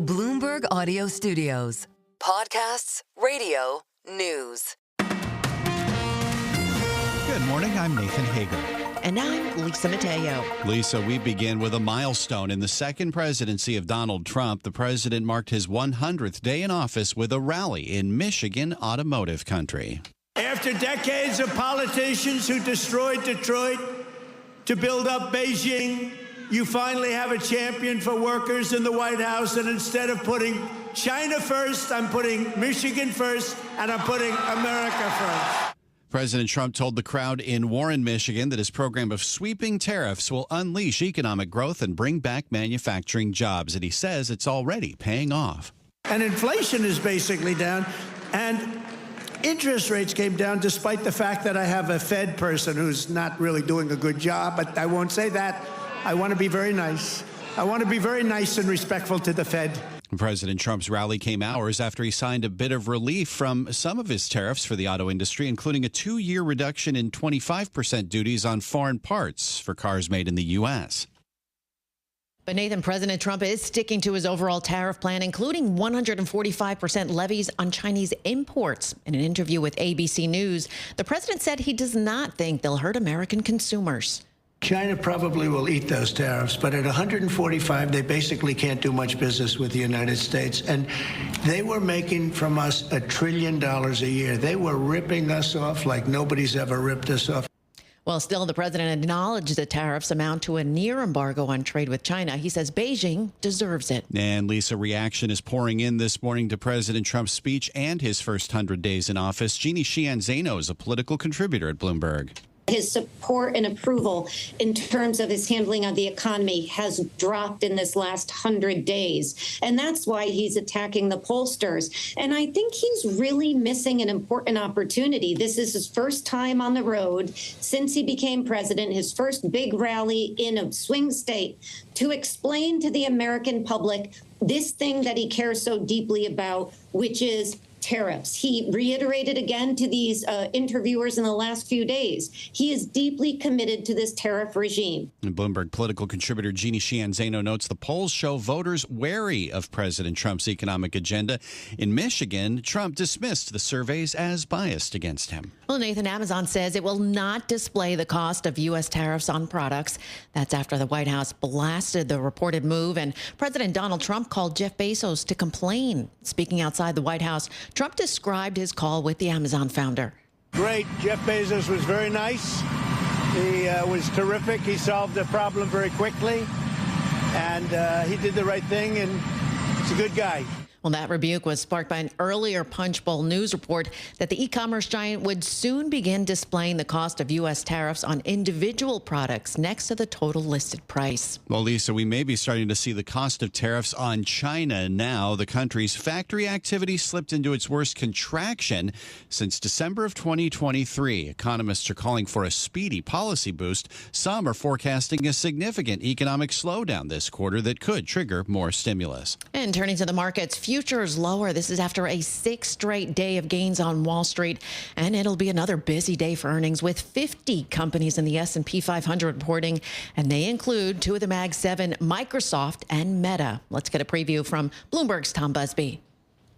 Bloomberg Audio Studios. Podcasts, radio, news. Good morning, I'm Nathan Hager. And I'm Lisa Mateo. Lisa, we begin with a milestone. In the second presidency of Donald Trump, the president marked his 100th day in office with a rally in Michigan, automotive country. After decades of politicians who destroyed Detroit to build up Beijing, you finally have a champion for workers in the White House, and instead of putting China first, I'm putting Michigan first, and I'm putting America first. President Trump told the crowd in Warren, Michigan, that his program of sweeping tariffs will unleash economic growth and bring back manufacturing jobs. And he says it's already paying off. And inflation is basically down, and interest rates came down despite the fact that I have a Fed person who's not really doing a good job, but I won't say that. I want to be very nice. I want to be very nice and respectful to the Fed. President Trump's rally came hours after he signed a bit of relief from some of his tariffs for the auto industry, including a 2-year reduction in 25% duties on foreign parts for cars made in the U.S. But Nathan, President Trump is sticking to his overall tariff plan, including 145% levies on Chinese imports. In an interview with ABC News, the president said he does not think they'll hurt American consumers. China probably will eat those tariffs, but at 145, they basically can't do much business with the United States. And they were making from us $1 trillion a year. They were ripping us off like nobody's ever ripped us off. Well, still, the president acknowledged the tariffs amount to a near embargo on trade with China. He says Beijing deserves it. And Lisa, reaction is pouring in this morning to President Trump's speech and his first 100 days in office. Jeannie Sheehan-Zaino is a political contributor at Bloomberg. His support and approval in terms of his handling of the economy has dropped in this last 100 days. And that's why he's attacking the pollsters. And I think he's really missing an important opportunity. This is his first time on the road since he became president, his first big rally in a swing state, to explain to the American public this thing that he cares so deeply about, which is tariffs. He reiterated again to these interviewers in the last few days. He is deeply committed to this tariff regime. And Bloomberg political contributor Jeannie Sheehan-Zaino notes the polls show voters wary of President Trump's economic agenda. In Michigan, Trump dismissed the surveys as biased against him. Well, Nathan, Amazon says it will not display the cost of U.S. tariffs on products. That's after the White House blasted the reported move, and President Donald Trump called Jeff Bezos to complain. Speaking outside the White House, Trump described his call with the Amazon founder. Great. Jeff Bezos was very nice. He was terrific. He solved the problem very quickly, and he did the right thing, and he's a good guy. Well, that rebuke was sparked by an earlier Punch Bowl News report that the e-commerce giant would soon begin displaying the cost of U.S. tariffs on individual products next to the total listed price. Well, Lisa, we may be starting to see the cost of tariffs on China now. The country's factory activity slipped into its worst contraction since December of 2023. Economists are calling for a speedy policy boost. Some are forecasting a significant economic slowdown this quarter that could trigger more stimulus. And turning to the markets, futures lower. This is after a 6th straight day of gains on Wall Street, and it'll be another busy day for earnings with 50 companies in the S&P 500 reporting, and they include two of the Mag 7, Microsoft and Meta. Let's get a preview from Bloomberg's Tom Busby.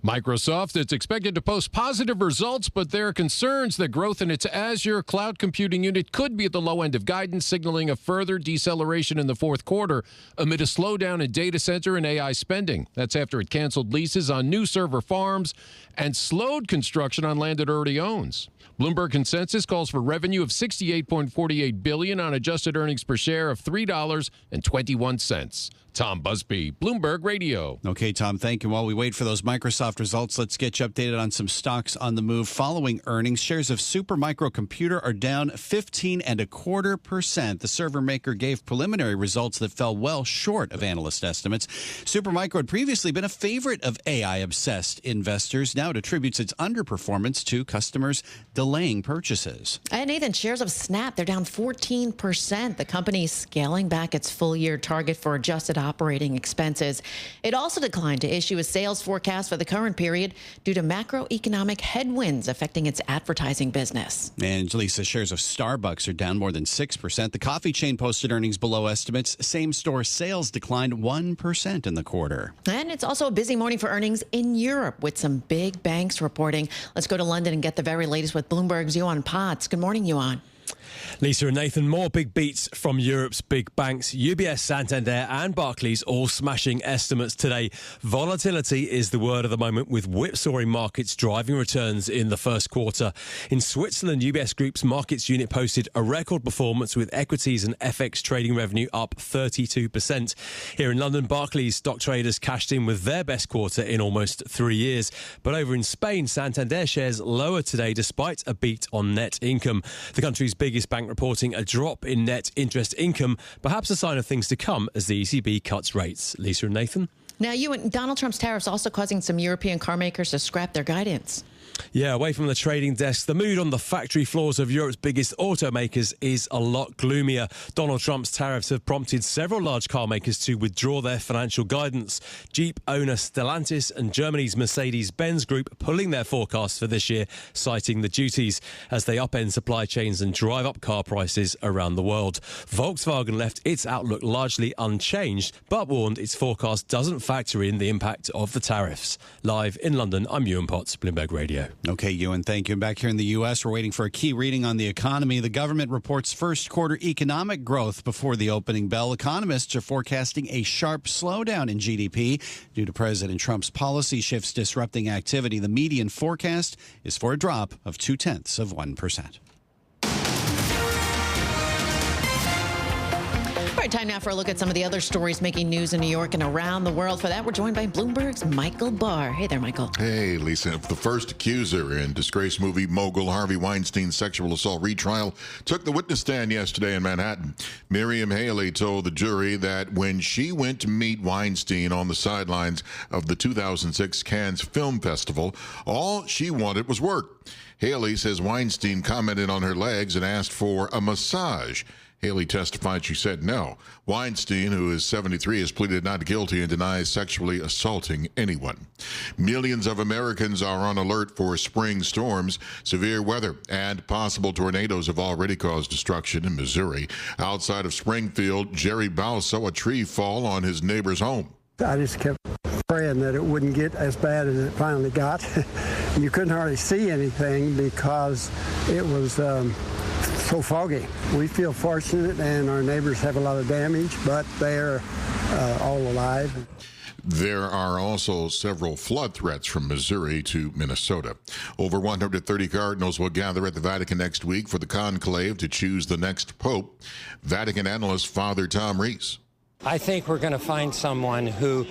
Microsoft is expected to post positive results, but there are concerns that growth in its Azure cloud computing unit could be at the low end of guidance, signaling a further deceleration in the fourth quarter amid a slowdown in data center and AI spending. That's after it canceled leases on new server farms and slowed construction on land it already owns. Bloomberg consensus calls for revenue of $68.48 billion on adjusted earnings per share of $3.21. Tom Busby, Bloomberg Radio. Okay, Tom, thank you. While we wait for those Microsoft results, let's get you updated on some stocks on the move following earnings. Shares of Supermicro Computer are down 15.25%. The server maker gave preliminary results that fell well short of analyst estimates. Supermicro had previously been a favorite of AI-obsessed investors. Now it attributes its underperformance to customers delaying purchases. And Nathan, shares of Snap, they're down 14%. The company's scaling back its full-year target for adjusted operating expenses. It also declined to issue a sales forecast for the current period due to macroeconomic headwinds affecting its advertising business. And Lisa, shares of Starbucks are down more than 6%. The coffee chain posted earnings below estimates. Same-store sales declined 1% in the quarter. And it's also a busy morning for earnings in Europe with some big banks reporting. Let's go to London and get the very latest with Bloomberg's Yuan Potts. Good morning, Yuan. Lisa and Nathan, more big beats from Europe's big banks. UBS, Santander and Barclays all smashing estimates today. Volatility is the word of the moment, with whipsawing markets driving returns in the first quarter. In Switzerland, UBS Group's markets unit posted a record performance with equities and FX trading revenue up 32%. Here in London, Barclays stock traders cashed in with their best quarter in almost 3 years. But over in Spain, Santander shares lower today despite a beat on net income. The country's biggest bank reporting a drop in net interest income, perhaps a sign of things to come as the ECB cuts rates. Lisa and Nathan. Now, Donald Trump's tariffs also causing some European car makers to scrap their guidance. Yeah, away from the trading desk, the mood on the factory floors of Europe's biggest automakers is a lot gloomier. Donald Trump's tariffs have prompted several large car makers to withdraw their financial guidance. Jeep owner Stellantis and Germany's Mercedes-Benz Group pulling their forecasts for this year, citing the duties as they upend supply chains and drive up car prices around the world. Volkswagen left its outlook largely unchanged, but warned its forecast doesn't factor in the impact of the tariffs. Live in London, I'm Ewan Potts, Bloomberg Radio. Okay, Ewan, thank you. And back here in the U.S., we're waiting for a key reading on the economy. The government reports first quarter economic growth before the opening bell. Economists are forecasting a sharp slowdown in GDP due to President Trump's policy shifts disrupting activity. The median forecast is for a drop of 0.2%. All right, time now for a look at some of the other stories making news in New York and around the world. For that, we're joined by Bloomberg's Michael Barr. Hey there, Michael. Hey, Lisa. The first accuser in disgraced movie mogul Harvey Weinstein's sexual assault retrial took the witness stand yesterday in Manhattan. Miriam Haley told the jury that when she went to meet Weinstein on the sidelines of the 2006 Cannes Film Festival, all she wanted was work. Haley says Weinstein commented on her legs and asked for a massage. Haley testified she said no. Weinstein, who is 73, has pleaded not guilty and denies sexually assaulting anyone. Millions of Americans are on alert for spring storms. Severe weather and possible tornadoes have already caused destruction in Missouri. Outside of Springfield, Jerry Bow saw a tree fall on his neighbor's home. I just kept praying that it wouldn't get as bad as it finally got. You couldn't hardly see anything because it was so foggy. We feel fortunate, and our neighbors have a lot of damage, but they're all alive. There are also several flood threats from Missouri to Minnesota. Over 130 cardinals will gather at the Vatican next week for the conclave to choose the next pope. Vatican analyst Father Tom Rees. I think we're going to find someone who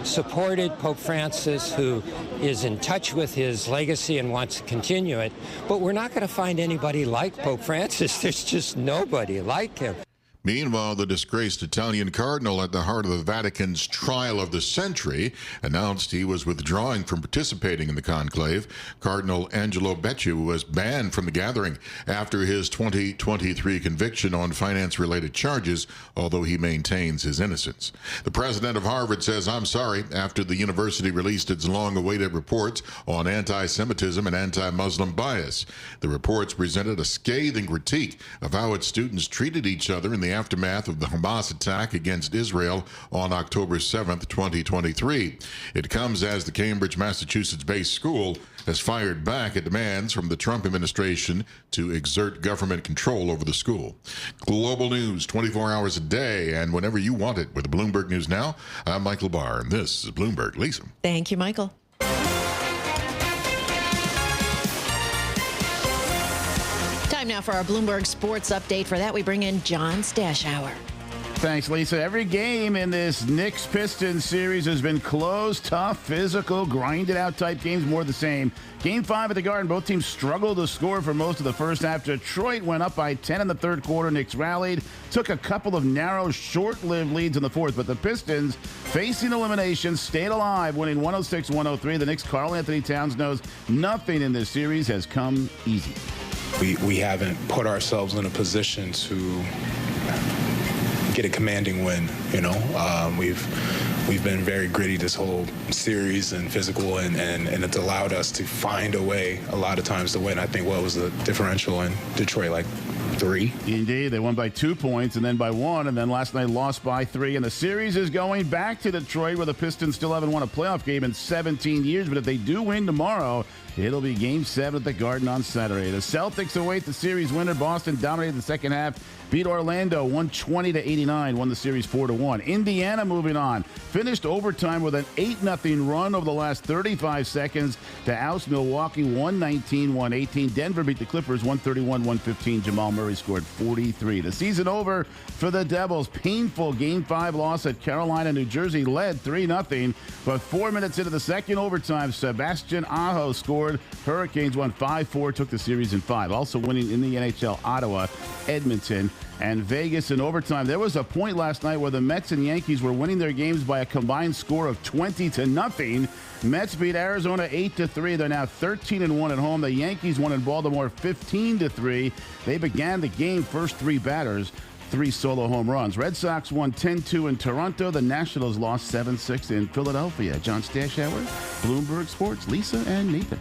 supported Pope Francis, who is in touch with his legacy and wants to continue it. But we're not going to find anybody like Pope Francis. There's just nobody like him. Meanwhile, the disgraced Italian cardinal at the heart of the Vatican's trial of the century announced he was withdrawing from participating in the conclave. Cardinal Angelo Becciu was banned from the gathering after his 2023 conviction on finance-related charges, although he maintains his innocence. The president of Harvard says, "I'm sorry," after the university released its long-awaited reports on anti-Semitism and anti-Muslim bias. The reports presented a scathing critique of how its students treated each other in the aftermath of the Hamas attack against Israel on October 7th, 2023. It comes as the Cambridge, Massachusetts-based school has fired back at demands from the Trump administration to exert government control over the school. Global news 24 hours a day and whenever you want it with Bloomberg News Now. I'm Michael Barr, and this is Bloomberg. Lisa. Thank you, Michael. Time now for our Bloomberg Sports Update. For that, we bring in John Stashower. Thanks, Lisa. Every game in this Knicks-Pistons series has been close, tough, physical, grinded-out type games, more the same. Game 5 at the Garden, both teams struggled to score for most of the first half. Detroit went up by 10 in the third quarter. Knicks rallied, took a couple of narrow, short-lived leads in the fourth, but the Pistons, facing elimination, stayed alive, winning 106-103. The Knicks' Karl Anthony Towns knows nothing in this series has come easy. We haven't put ourselves in a position to get a commanding win. We've been very gritty this whole series and physical, and it's allowed us to find a way a lot of times to win. I think what was the differential in Detroit, like 3? Indeed, they won by 2 points and then by 1, and then last night lost by 3. And the series is going back to Detroit, where the Pistons still haven't won a playoff game in 17 years. But if they do win tomorrow, it'll be Game 7 at the Garden on Saturday. The Celtics await the series winner. Boston dominated the second half, beat Orlando 120-89, won the series 4-1. Indiana moving on, finished overtime with an 8-0 run over the last 35 seconds to oust Milwaukee 119-118. Denver beat the Clippers 131-115. Jamal Murray scored 43. The season over for the Devils. Painful Game 5 loss at Carolina. New Jersey led 3-0, but 4 minutes into the second overtime, Sebastian Aho scored. Hurricanes won 5-4, took the series in 5. Also winning in the NHL, Ottawa, Edmonton, and Vegas in overtime. There was a point last night where the Mets and Yankees were winning their games by a combined score of 20-0. Mets beat Arizona 8-3. They're now 13-1 at home. The Yankees won in Baltimore 15-3. They began the game first 3 batters, 3 solo home runs. Red Sox won 10-2 in Toronto. The Nationals lost 7-6 in Philadelphia. John Stashower, Bloomberg Sports, Lisa and Nathan.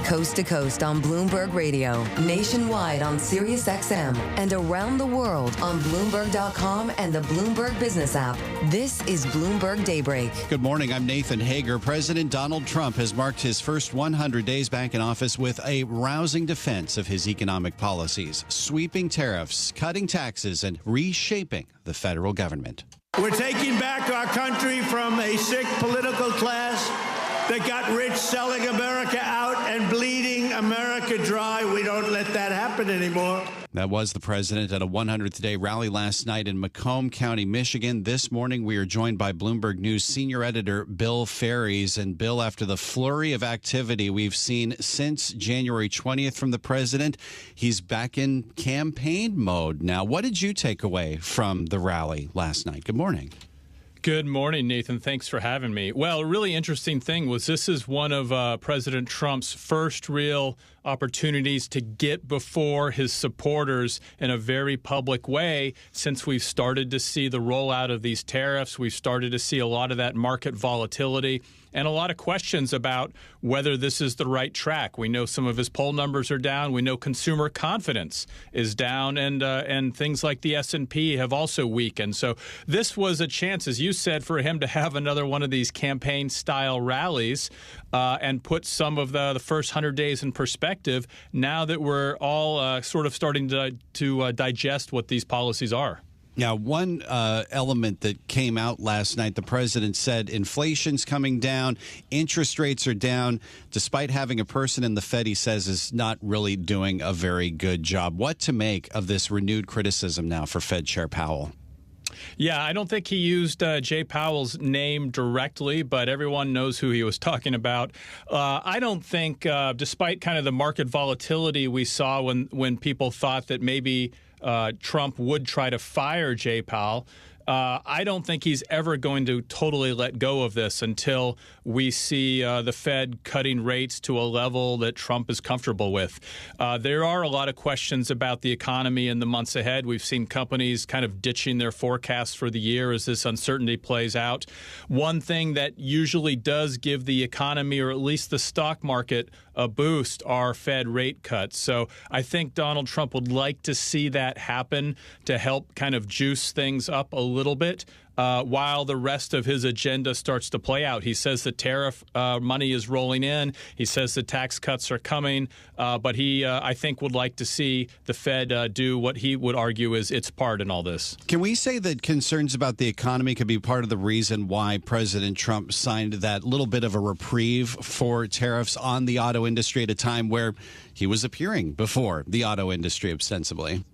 Coast to coast on Bloomberg Radio, nationwide on Sirius XM, and around the world on Bloomberg.com and the Bloomberg Business app. This is Bloomberg Daybreak. Good morning. I'm Nathan Hager. President Donald Trump has marked his first 100 days back in office with a rousing defense of his economic policies, sweeping tariffs, cutting taxes, and reshaping the federal government. We're taking back our country from a sick political class that got rich selling America out and bleeding America dry. We don't let that happen anymore. That was the president at a 100th day rally last night in Macomb County, Michigan. This morning, we are joined by Bloomberg News senior editor Bill Ferries. And Bill, after the flurry of activity we've seen since January 20th from the president, he's back in campaign mode now. What did you take away from the rally last night? Good morning. Good morning, Nathan. Thanks for having me. Well, a really interesting thing was this is one of President Trump's first real opportunities to get before his supporters in a very public way since we've started to see the rollout of these tariffs. We've started to see a lot of that market volatility and a lot of questions about whether this is the right track. We know some of his poll numbers are down. We know consumer confidence is down, and things like the S&P have also weakened. So this was a chance, as you said, for him to have another one of these campaign-style rallies and put some of the first 100 days in perspective now that we're all sort of starting to digest what these policies are. Now, one element that came out last night, the president said inflation's coming down, interest rates are down, despite having a person in the Fed, he says, is not really doing a very good job. What to make of this renewed criticism now for Fed Chair Powell? Yeah, I don't think he used Jay Powell's name directly, but everyone knows who he was talking about. I don't think, despite kind of the market volatility we saw when people thought that maybe Trump would try to fire Jay Powell, I don't think he's ever going to totally let go of this until we see the Fed cutting rates to a level that Trump is comfortable with. There are a lot of questions about the economy in the months ahead. We've seen companies kind of ditching their forecasts for the year as this uncertainty plays out. One thing that usually does give the economy, or at least the stock market, a boost are Fed rate cuts. So I think Donald Trump would like to see that happen to help kind of juice things up a little bit while the rest of his agenda starts to play out. He says the tariff money is rolling in. He says the tax cuts are coming. But he, I think, would like to see the Fed do what he would argue is its part in all this. Can we say that concerns about the economy could be part of the reason why President Trump signed that little bit of a reprieve for tariffs on the auto industry at a time where he was appearing before the auto industry ostensibly?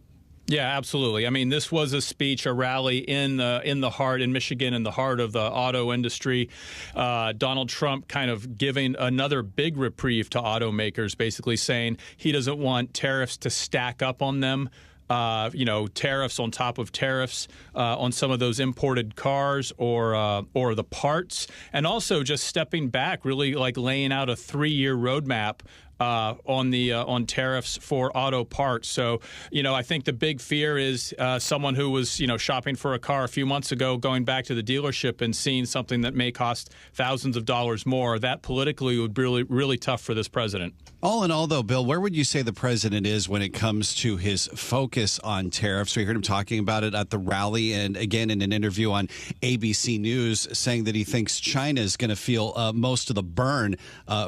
Yeah, absolutely. I mean, this was a speech, a rally in Michigan, in the heart of the auto industry. Donald Trump kind of giving another big reprieve to automakers, basically saying he doesn't want tariffs to stack up on them. Tariffs on top of tariffs on some of those imported cars or the parts, and also just stepping back, really like laying out a 3-year roadmap on tariffs for auto parts. So, I think the big fear is someone who was, shopping for a car a few months ago, going back to the dealership and seeing something that may cost thousands of dollars more. That politically would be really, really tough for this president. All in all, though, Bill, where would you say the president is when it comes to his focus on tariffs? We heard him talking about it at the rally and again in an interview on ABC News, saying that he thinks China is going to feel most of the burn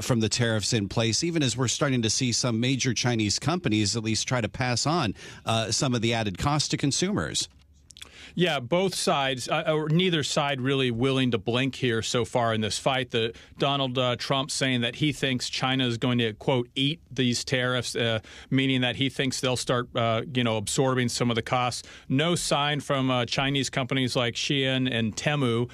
from the tariffs in place, even as we're starting to see some major Chinese companies at least try to pass on some of the added cost to consumers. Yeah, both sides, or neither side really willing to blink here so far in this fight. Donald Trump saying that he thinks China is going to, quote, eat these tariffs, meaning that he thinks they'll start, absorbing some of the costs. No sign from Chinese companies like Shein and Temu,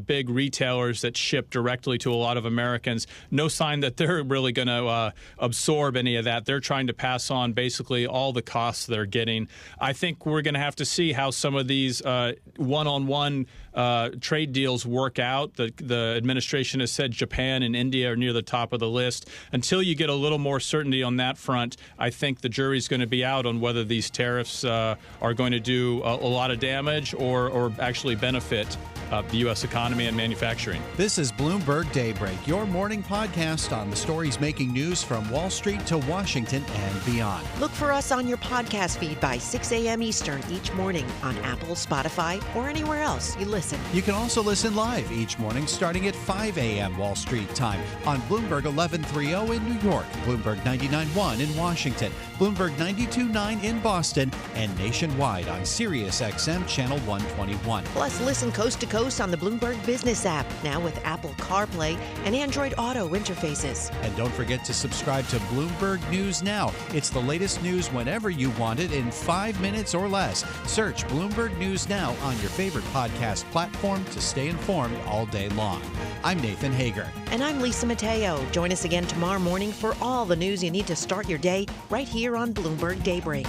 big retailers that ship directly to a lot of Americans. No sign that they're really going to absorb any of that. They're trying to pass on basically all the costs they're getting. I think we're going to have to see how some of these one-on-one trade deals work out. The administration has said Japan and India are near the top of the list. Until you get a little more certainty on that front, I think the jury's going to be out on whether these tariffs are going to do a lot of damage or actually benefit the U.S. economy and manufacturing. This is Bloomberg Daybreak, your morning podcast on the stories making news from Wall Street to Washington and beyond. Look for us on your podcast feed by 6 a.m. Eastern each morning on Apple, Spotify, or anywhere else you listen. You can also listen live each morning starting at 5 a.m. Wall Street time on Bloomberg 1130 in New York, Bloomberg 99.1 in Washington, Bloomberg 92.9 in Boston, and nationwide on Sirius XM Channel 121. Plus, listen coast to coast on the Bloomberg Business app, now with Apple CarPlay and Android Auto interfaces. And don't forget to subscribe to Bloomberg News Now. It's the latest news whenever you want it in 5 minutes or less. Search Bloomberg News Now on your favorite podcast platform to stay informed all day long. I'm Nathan Hager. And I'm Lisa Mateo. Join us again tomorrow morning for all the news you need to start your day right here on Bloomberg Daybreak.